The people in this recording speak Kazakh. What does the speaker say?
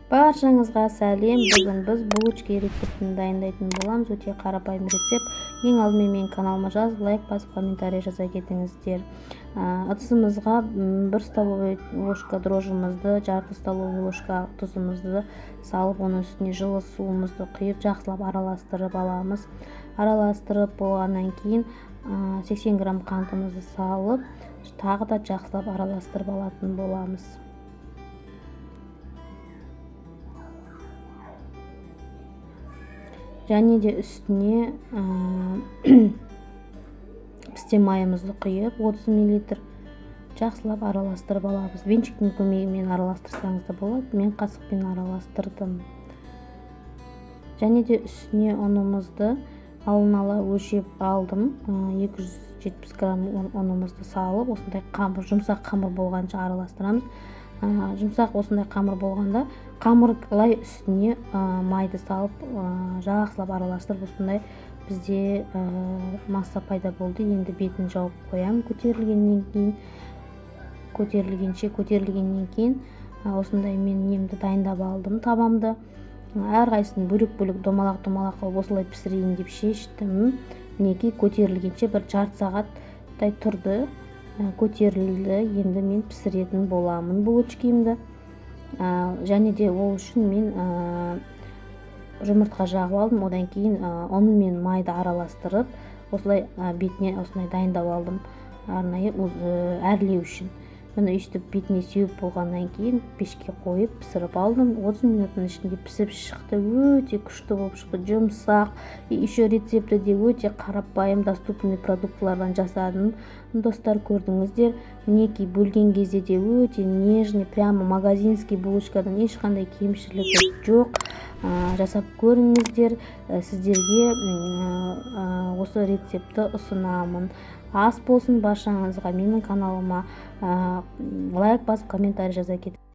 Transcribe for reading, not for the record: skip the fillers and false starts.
Баршаңызға сәлем. Бүгін біз булочки рецептін дайындайтын боламыз. Өте қарапайым рецепт. Ең алдымен менің каналыма жазып, лайк басып, комментарий жаза кетіңіздер. Ыдысымызға 1 столовый ложка дрожжымызды, жарты столовый ложка тұзымызды салып, оның үстіне жылы суымызды құйып, жақсылап араластырып аламыз. Араластырып болғаннан кейін 80 грамм қантымызды салып, тағы да жақсылап араластырып алатын боламыз. Және де үстіне пісте майымызды құйып 30 мл жақсылап араластырып аламыз. Венчиктің көмегімен араластырсаңыз да болады. Мен қасықпен араластырдым. Және де үстіне ұнымызды алдын ала өлшеп алдым. 270 грамм ұнымызды салып, осындай жұмсақ қамыр болғанша араластырамыз. Жұмсақ осындай қамыр болғанда, қамырлай үстіне майды салып, жақсылап араластырып, осындай бізде масса пайда болды. Енді бетін жауып қоямын. Көтерілгеннен кейін осындай мен немді дайындап алдым, табамды. Әрқайсысын бөлек-бөлек домалақ қылып осылай пісірейін деп шештім. Мінекей көтерілгенше бір жарты сағаттай тұрды. Көтерілді. Енді мен пісіретін боламын булочкимді. Және де ол үшін мен жұмыртқа жағып алдым. Одан кейін ұн мен майды араластырып, осылай бетіне осылай дайындап алдым. Арнайы әрлеу үшін. Міне өйстіп бетіне сеуіп болғаннан кейін пешке қойып пісіріп алдым. 30 минуттың ішінде пісіп шықты. Өте күшті болып шықты, жұмсақ. Еще рецепті де өте қарапайым, доступный продуктылардан жасадым. Достар, көрдіңіздер. Мінекей бөлген кезде де өте нежный, прямо магазинский булочкадан ешқандай кемшілігі жоқ. Жасап көріңіздер. Сіздерге осы рецепті ұсынамын. Ас болсын баршаңызға. Менің каналыма лайк басып, комментарий жаза кетіңіздер.